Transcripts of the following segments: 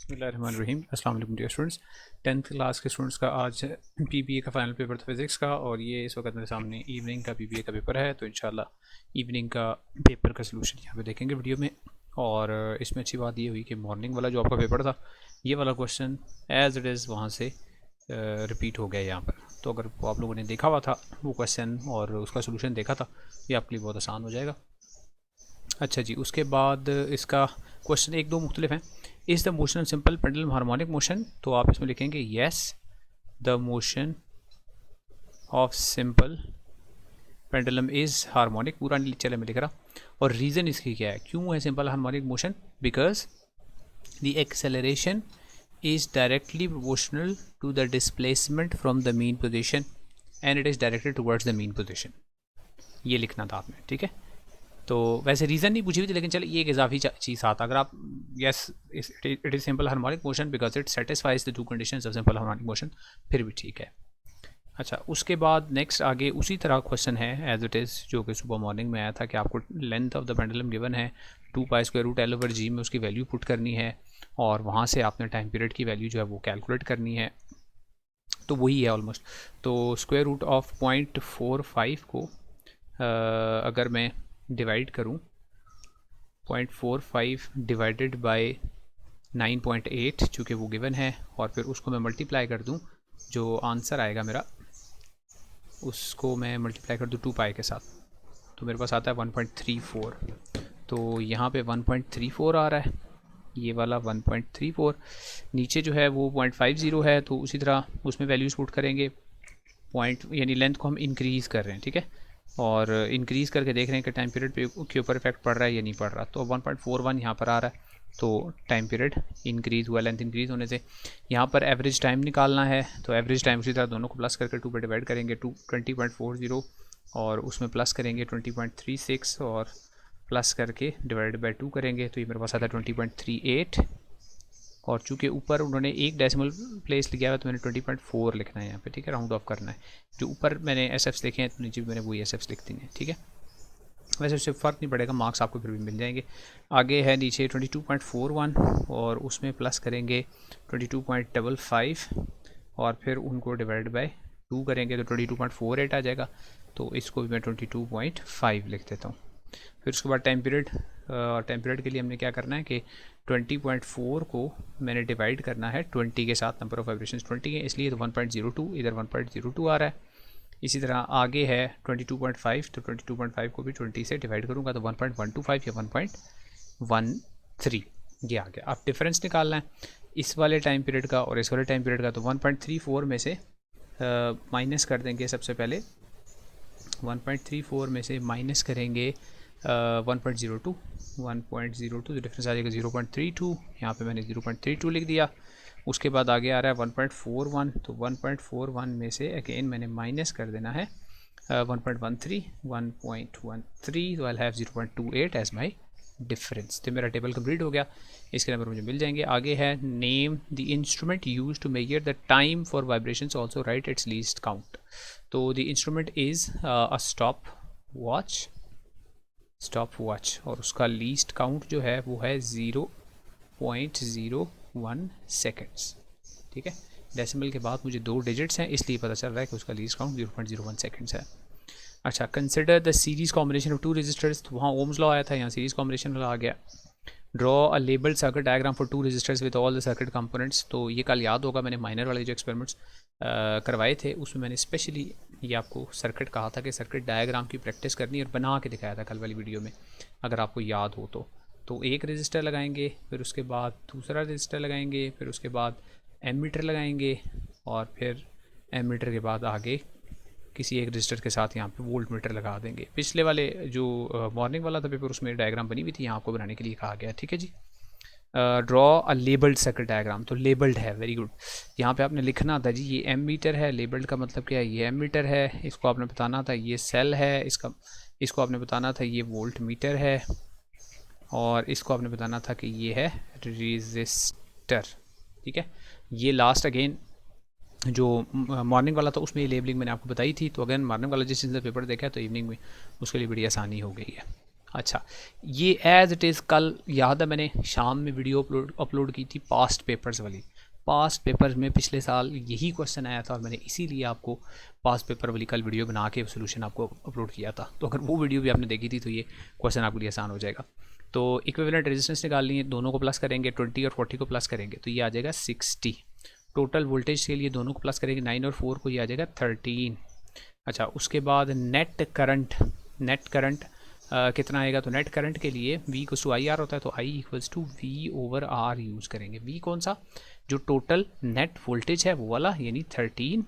बिस्मिल्लाहिर्रहमानिर्रहीम। अस्सलाम वालेकुम डियर स्टूडेंट्स। 10th क्लास के स्टूडेंट्स का आज पीबीए का फाइनल पेपर था फिज़िक्स का, और ये इस वक्त मेरे सामने इवनिंग का पीबीए का पेपर है। तो इंशाल्लाह इवनिंग का पेपर का सलूशन यहाँ पे देखेंगे वीडियो में। और इसमें अच्छी बात ये हुई कि मॉर्निंग वाला जो आपका पेपर था, ये वाला क्वेश्चन एज़ इट इज़ वहाँ से रिपीट हो गया यहाँ पर। तो अगर आप लोगों ने देखा हुआ था वो क्वेश्चन और उसका सोल्यूशन देखा था, ये आपके लिए बहुत आसान हो जाएगा। अच्छा जी, उसके बाद इसका क्वेश्चन एक दो मुख्तलिफ हैं। Is the motion simple pendulum harmonic motion? तो आप इसमें लिखेंगे yes, the motion of simple pendulum is harmonic. पूरा नहीं चले मैं लिख रहा। और रीज़न इसकी क्या है, क्यों है simple harmonic motion? Because the acceleration is directly proportional to the displacement from the mean position and it is directed towards the mean position। ये लिखना था आपने, ठीक है। तो वैसे रीज़न नहीं पूछी हुई थी, लेकिन चलो ये एक इजाफी चीज़ आता। अगर आप yes it is simple harmonic motion because it satisfies the two conditions of simple harmonic motion, फिर भी ठीक है। अच्छा, उसके बाद नेक्स्ट आगे उसी तरह क्वेश्चन है एज इट इज़, जो कि सुबह मॉर्निंग में आया था कि आपको length of the pendulum given है 2π√L/g में उसकी वैल्यू पुट करनी है, और वहाँ से आपने टाइम पीरियड की वैल्यू जो है वो कैलकुलेट करनी है। तो वही है ऑलमोस्ट। तो √0.45 को अगर मैं डिवाइड करूँ 0.45 डिवाइडेड बाय 9.8 चूँकि वो गिवन है, और फिर उसको मैं मल्टीप्लाई कर दूँ, जो आंसर आएगा मेरा उसको मैं मल्टीप्लाई कर दूँ 2π के साथ, तो मेरे पास आता है 1.34। तो यहाँ पे 1.34 आ रहा है, ये वाला 1.34। नीचे जो है वो 0.50 है, तो उसी तरह उसमें वैल्यूज़ पुट करेंगे। पॉइंट यानी लेंथ को हम इंक्रीज़ कर रहे हैं, ठीक है, और इंक्रीज़ करके देख रहे हैं कि टाइम पीरियड पे के ऊपर इफेक्ट पड़ रहा है या नहीं पड़ रहा। तो 1.41 यहाँ पर आ रहा है, तो टाइम पीरियड इंक्रीज़ हुआ, लेंथ इंक्रीज़ होने से। यहाँ पर एवरेज टाइम निकालना है, तो एवरेज टाइम उसी तरह दोनों को प्लस करके 2 पे डिवाइड करेंगे, 20.40, और उसमें प्लस करेंगे 20.36, और प्लस करके डिवाइड बाई 2 करेंगे, तो ये मेरे पास आता है 20.38। और चूँकि ऊपर उन्होंने एक डेसिमल प्लेस लिया है, तो मैंने 20.4 लिखना है यहाँ पे, ठीक है, राउंड ऑफ करना है। जो ऊपर मैंने एस लिखे हैं, तो नीचे भी मैंने वही एस लिख देने हैं, ठीक है। वैसे उससे फ़र्क नहीं पड़ेगा, मार्क्स आपको फिर भी मिल जाएंगे। आगे है नीचे 22.41, और उसमें प्लस करेंगे 22.55, और फिर उनको डिवाइड बाय 2 करेंगे, तो 22.48 आ जाएगा। तो इसको भी मैं 22.5 लिख देता हूँ। फिर उसके बाद टाइम पीरियड के लिए हमने क्या करना है कि 20.4 को मैंने डिवाइड करना है 20 के साथ। नंबर ऑफ वाइब्रेशंस 20 है, इसलिए तो 1.02 इधर 1.02 आ रहा है। इसी तरह आगे है 22.5, तो 22.5 को भी 20 से डिवाइड करूँगा, तो 1.125 या 1.13 ये आ गया। अब डिफरेंस निकालना है इस वाले टाइम पीरियड का और इस वाले टाइम पीरियड का। तो 1.34 में से माइनस कर देंगे। सबसे पहले 1.34 में से माइनस करेंगे 1.02 तो डिफरेंस आ जाएगा 0.32। यहाँ पे मैंने 0.32 लिख दिया। उसके बाद आगे आ रहा है 1.41, तो 1.41 में से अगेन मैंने माइनस कर देना है 1.13, तो I have 0.28 as my difference. तो मेरा टेबल कंप्लीट हो गया। इसके नंबर मुझे मिल जाएंगे। आगे है name the instrument use to measure the time for vibrations, also write its least count. तो the instrument is a stop watch, और उसका लीस्ट काउंट जो है वो है 0.01 सेकेंड्स, ठीक है। डेसिमल के बाद मुझे 2 डिजिट्स हैं, इसलिए पता चल रहा है कि उसका लीस्ट काउंट 0.01 सेकेंड्स है। अच्छा, consider the series combination of 2 resistors. तो वहाँ ओम्स लॉ आया था, यहाँ सीरीज कॉम्बिनेशन वाला आ गया। Draw a labelled circuit diagram for 2 resistors with all the circuit components. तो ये कल याद होगा, मैंने माइनर वाले जो एक्सपेरिमेंट्स करवाए थे उसमें मैंने स्पेशली ये आपको सर्किट कहा था कि सर्किट डायग्राम की प्रैक्टिस करनी और बना के दिखाया था कल वाली वीडियो में, अगर आपको याद हो तो एक रजिस्टर लगाएंगे, फिर उसके बाद दूसरा रजिस्टर लगाएंगे, फिर उसके बाद एमीटर लगाएंगे, और फिर एमीटर के बाद आगे किसी एक रजिस्टर के साथ यहाँ पे वोल्ट मीटर लगा देंगे। पिछले वाले जो मॉर्निंग वाला था पेपर, उसमें डायग्राम बनी हुई थी, यहाँ आपको बनाने के लिए कहा गया, ठीक है जी। Draw a labelled circuit diagram. तो लेबल्ड है, वेरी गुड। यहाँ पे आपने लिखना था जी ये एम मीटर है। लेबल्ड का मतलब क्या है, ये एम मीटर है, इसको आपने बताना था ये सेल है, इसको आपने बताना था ये वोल्ट मीटर है, और इसको आपने बताना था कि ये है रेजिस्टर, ठीक है। ये लास्ट अगेन जो मॉर्निंग वाला था उसमें ये लेबलिंग मैंने आपको बताई थी। तो अगेन मॉर्निंग वाला जिस दिन पेपर देखा है तो इवनिंग में उसके लिए बड़ी आसानी हो गई है। अच्छा, ये एज इट इज़ कल याद है मैंने शाम में वीडियो अपलोड की थी पास्ट पेपर्स वाली। पास्ट पेपर्स में पिछले साल यही क्वेश्चन आया था और मैंने इसीलिए आपको पास्ट पेपर वाली कल वीडियो बना के सोल्यूशन आपको अपलोड किया था। तो अगर वो वीडियो भी आपने देखी थी तो ये क्वेश्चन आपके लिए आसान हो जाएगा। तो इक्विवेलेंट रेजिस्टेंस निकालनी है, दोनों को प्लस करेंगे, 20 और 40 को प्लस करेंगे तो ये आ जाएगा 60। टोटल वोल्टेज के लिए दोनों को प्लस करेंगे, 9 और 4 को ये आ जाएगा 13। अच्छा, उसके बाद नेट करंट कितना आएगा? तो नेट करंट के लिए V equals to I R होता है, तो I equals to V over R use करेंगे। V कौन सा? जो टोटल नेट वोल्टेज है वो वाला, यानी 13,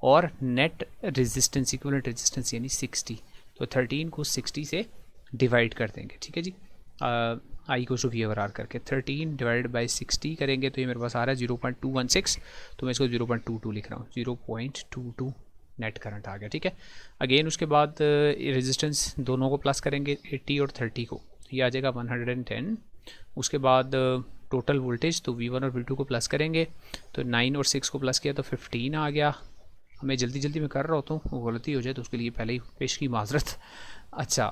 और नेट रेजिस्टेंस इक्विवेलेंट रेजिस्टेंस यानी 60। तो 13 को 60 से डिवाइड कर देंगे, ठीक है जी। I equals to V over R करके 13 डिवाइड बाई 60 करेंगे तो ये मेरे पास आ रहा है 0.216। तो मैं इसको 0.22 लिख रहा हूँ, 0.22 नेट करंट आ गया, ठीक है। अगेन उसके बाद रेजिस्टेंस दोनों को प्लस करेंगे, 80 और 30 को, ये आ जाएगा 110। उसके बाद टोटल वोल्टेज तो V1 और V2 को प्लस करेंगे, तो 9 और 6 को प्लस किया तो 15 आ गया। मैं जल्दी में कर रहा होता हूँ, वो गलती हो जाए तो उसके लिए पहले ही पेश की माजरत। अच्छा,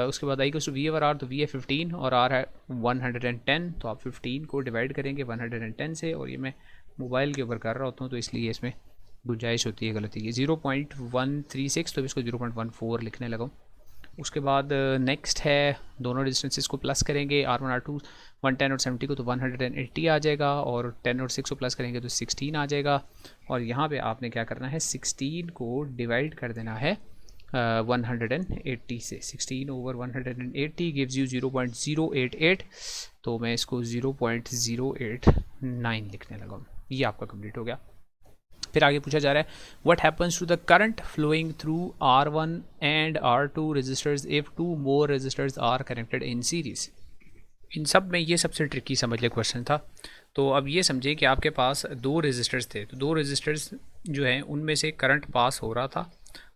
उसके बाद I equals to V over R, तो V है 15 और R है 110। तो आप 15 को डिवाइड करेंगे 110 से, और ये मैं मोबाइल के ऊपर कर रहा होता हूँ तो इसलिए इसमें गुंजाइश होती है गलती की। 0.136, तो इसको 0.14 लिखने लगा। उसके बाद नेक्स्ट है दोनों रेजिस्टेंसेस को प्लस करेंगे, R1 R2 110 और 70 को, तो 180 आ जाएगा, और 10 और 6 को प्लस करेंगे तो 16 आ जाएगा। और यहाँ पे आपने क्या करना है, 16 को डिवाइड कर देना है 180 से। 16 ओवर 180 गिव्स यू 0.088, तो मैं इसको 0.089 लिखने लगा। ये आपका कंप्लीट हो गया। फिर आगे पूछा जा रहा है what happens to the current flowing through R1 and R2 resistors if 2 more resistors are connected in series. इन सब में ये सबसे ट्रिकी समझ लिया क्वेश्चन था। तो अब ये समझे कि आपके पास दो रेजिस्टर्स थे, तो दो रेजिस्टर्स जो हैं उनमें से करंट पास हो रहा था,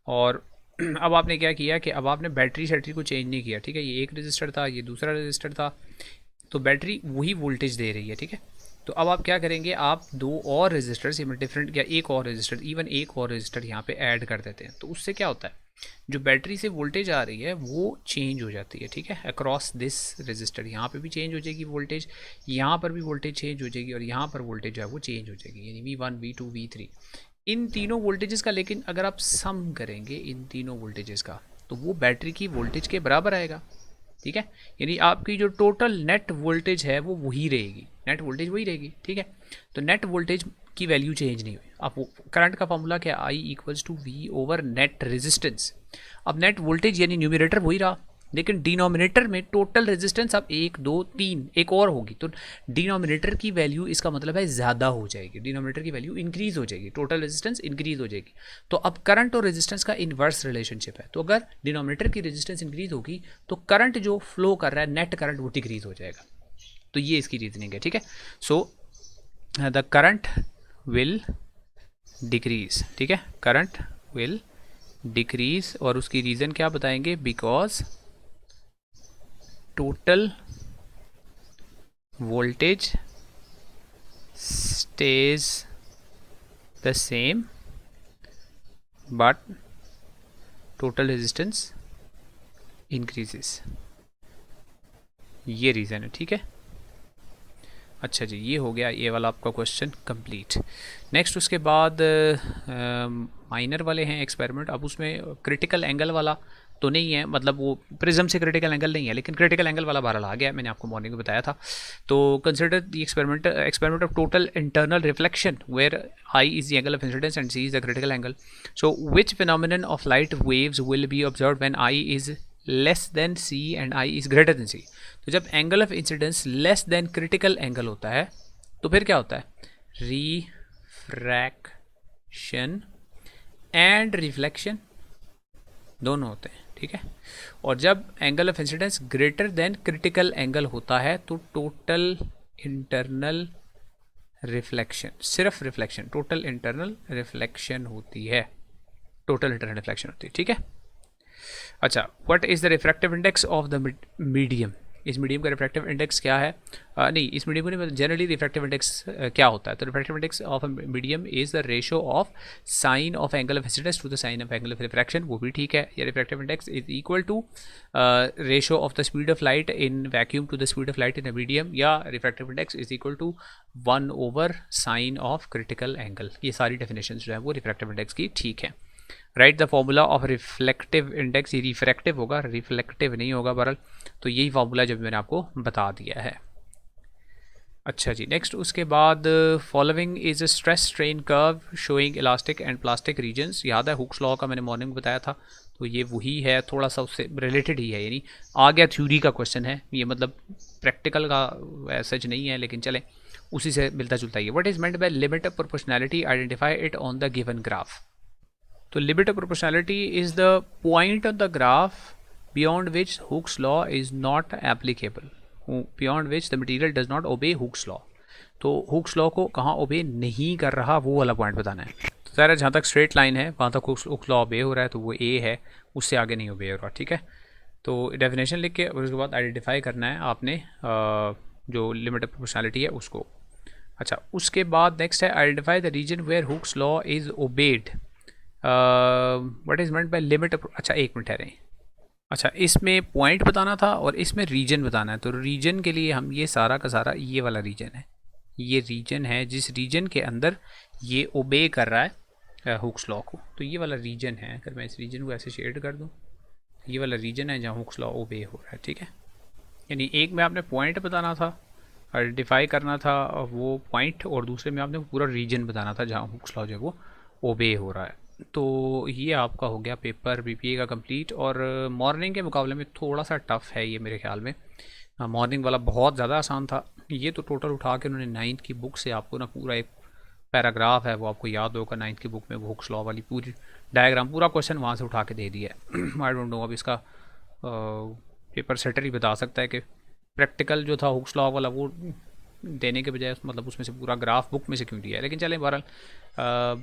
और अब आपने क्या किया कि अब आपने बैटरी शैटरी को चेंज नहीं किया, ठीक है। ये एक रेजिस्टर था, ये दूसरा रेजिस्टर था, तो बैटरी वही वोल्टेज दे रही है, ठीक है। तो अब आप क्या करेंगे, आप दो और रेजिस्टर्स डिफरेंट, या एक और रेजिस्टर, इवन एक और रेजिस्टर यहाँ पे ऐड कर देते हैं। तो उससे क्या होता है, जो बैटरी से वोल्टेज आ रही है वो चेंज हो जाती है, ठीक है, अक्रॉस दिस रेजिस्टर। यहाँ पे भी चेंज हो जाएगी वोल्टेज, यहाँ पर भी वोल्टेज चेंज हो जाएगी, और यहाँ पर वोल्टेज जो है वो चेंज हो जाएगी, यानी V1 V2 V3 इन तीनों वोल्टेजेस का। लेकिन अगर आप सम करेंगे इन तीनों वोल्टेजेस का, तो वो बैटरी की वोल्टेज के बराबर आएगा, ठीक है। यानी आपकी जो टोटल नेट वोल्टेज है वो वही रहेगी, नेट वोल्टेज वही रहेगी, ठीक है। तो नेट वोल्टेज की वैल्यू चेंज नहीं हुई। अब करंट का फॉर्मूला क्या है, I equals to V over net resistance. अब नेट वोल्टेज यानी न्यूमरेटर वही रहा, लेकिन डिनोमिनेटर में टोटल रेजिस्टेंस अब 1 2 3 एक और होगी, तो डिनोमिनेटर की वैल्यू इसका मतलब है ज़्यादा हो जाएगी, डिनोमिनेटर की वैल्यू इंक्रीज हो जाएगी, टोटल रेजिस्टेंस इंक्रीज हो जाएगी। तो अब करंट और रेजिस्टेंस का इन्वर्स रिलेशनशिप है, तो अगर डिनोमिनेटर की रेजिस्टेंस इंक्रीज होगी तो करंट जो फ्लो कर रहा है नेट करंट वो डिक्रीज हो जाएगा। तो ये इसकी रीजनिंग है, ठीक है। So the current will decrease, ठीक है, करंट विल डिक्रीज, और उसकी रीज़न क्या बताएंगे, because total voltage stays the same but total resistance increases। ये रीज़न है, ठीक है। अच्छा जी, ये हो गया ये वाला आपका क्वेश्चन कंप्लीट। नेक्स्ट उसके बाद माइनर वाले हैं एक्सपेरिमेंट। अब उसमें क्रिटिकल एंगल वाला तो नहीं है, मतलब वो प्रिज्म से क्रिटिकल एंगल नहीं है, लेकिन क्रिटिकल एंगल वाला बहरहाल आ गया, मैंने आपको मॉर्निंग में बताया था। तो consider the experiment of total internal reflection where I is the angle of incidence and C is the critical angle. So which phenomenon of light waves will be observed when I is less than C and I is greater than C। तो जब angle of incidence less than critical angle होता है तो फिर क्या होता है, refraction and reflection दोनों होते हैं, ठीक है। और जब angle of incidence greater than critical angle होता है तो टोटल इंटरनल रिफ्लेक्शन, सिर्फ रिफ्लेक्शन, टोटल इंटरनल रिफ्लेक्शन होती है, टोटल इंटरनल रिफ्लेक्शन होती है, ठीक है। अच्छा, what is the refractive index of the medium. इस मीडियम का रिफ्रैक्टिव इंडेक्स क्या है, नहीं इस मीडियम को नहीं, जनरली रिफ्रैक्टिव इंडेक्स क्या होता है, तो refractive index of a medium is the ratio of sine of angle of incidence to the sine of angle of refraction, वो भी ठीक है। या refractive index is equal to ratio of the speed of light in vacuum to the speed of light in a medium, या refractive index is equal to 1 over sine of critical angle. ये सारी definition जो है वो refractive index की ठीक है। Right the formula of reflective index, ये रिफ्रैक्टिव होगा, रिफ्लेक्टिव नहीं होगा बहरहाल, तो यही फार्मूला जब मैंने आपको बता दिया है। अच्छा जी, नेक्स्ट उसके बाद following is a stress strain curve showing elastic and plastic regions. याद है हुक्स लॉ का मैंने मॉर्निंग बताया था, तो ये वही है, थोड़ा सा उससे रिलेटेड ही है, यानी आ गया थ्योरी का क्वेश्चन है ये, मतलब प्रैक्टिकल का सच नहीं है, लेकिन चलें उसी से मिलता जुलता ही है। What is meant by limit of proportionality, identify it on the given graph. तो limit of proportionality is the point on the graph beyond which Hooke's law is not applicable, beyond which the material does not obey Hooke's law. तो Hooke's law को कहाँ ओबे नहीं कर रहा, वो वाला पॉइंट बताना है। तो ज़रा जहाँ तक स्ट्रेट लाइन है वहाँ तक हुक्स लॉ ओबे हो रहा है, तो वो ए है, उससे आगे नहीं ओबे हो रहा, ठीक है। तो डेफिनेशन लिख के उसके बाद आइडेंटिफाई करना है आपने जो लिमिट ऑफ प्रोपोर्शनैलिटी है उसको। अच्छा, उसके बाद नेक्स्ट है identify the region where Hooke's law is obeyed. What is meant by limit of, अच्छा एक मिनट ठहरें, अच्छा इसमें पॉइंट बताना था और इसमें रीजन बताना है। तो रीजन के लिए हम ये सारा का सारा ये वाला रीजन है, ये रीजन है जिस रीजन के अंदर ये ओबे कर रहा है हुक्स लॉ को, तो ये वाला रीजन है। अगर मैं इस रीजन को ऐसे शेड कर दूँ, ये वाला रीजन है जहाँ हुक्स लॉ ओबे हो रहा है, ठीक है। यानी एक में आपने पॉइंट बताना था, आइडेंटिफाई करना था वो पॉइंट, और दूसरे में आपने पूरा रीजन बताना था जहाँ हुक्स लॉ जो है वो ओबे हो रहा है। तो ये आपका हो गया पेपर बीपीए का कंप्लीट। और मॉर्निंग के मुकाबले में थोड़ा सा टफ़ है ये मेरे ख्याल में, मॉर्निंग वाला बहुत ज़्यादा आसान था। ये तो टोटल उठा के उन्होंने 9th की बुक से आपको ना पूरा एक पैराग्राफ है वो आपको याद होगा 9th की बुक में, वो हुक्स लॉ वाली पूरी डायग्राम पूरा क्वेश्चन वहाँ से उठा के दे दिया है। आई डोंट नो अब इसका पेपर सेटर ही बता सकता है कि प्रैक्टिकल जो था हुक्स लॉ वाला वो देने के बजाय मतलब उसमें से पूरा ग्राफ बुक में से क्यों दिया है। लेकिन चलें बहरहाल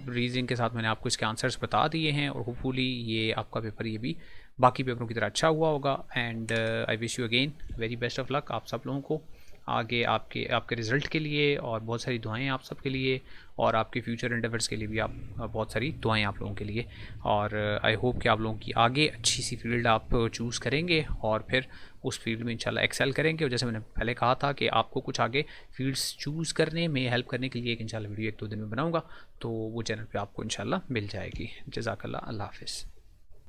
रीजनिंग के साथ मैंने आपको इसके आंसर्स बता दिए हैं, और होपफुली ये आपका पेपर ये भी बाकी पेपरों की तरह अच्छा हुआ होगा। And I wish you again very best of luck आप सब लोगों को आगे आपके रिज़ल्ट के लिए, और बहुत सारी दुआएं आप सब के लिए, और आपके फ्यूचर एंडेवर्स के लिए भी आप बहुत सारी दुआएं आप लोगों के लिए। और आई होप कि आप लोगों की आगे अच्छी सी फील्ड आप चूज़ करेंगे और फिर उस फील्ड में इंशाल्लाह एक्सेल करेंगे। और जैसे मैंने पहले कहा था कि आपको कुछ आगे फील्ड्स चूज़ करने में हेल्प करने के लिए एक इंशाल्लाह वीडियो 1-2 दिन में बनाऊँगा, तो वो चैनल पर आपको इंशाल्लाह मिल जाएगी। जज़ाकल्लाह, अल्लाह हाफ़िज़।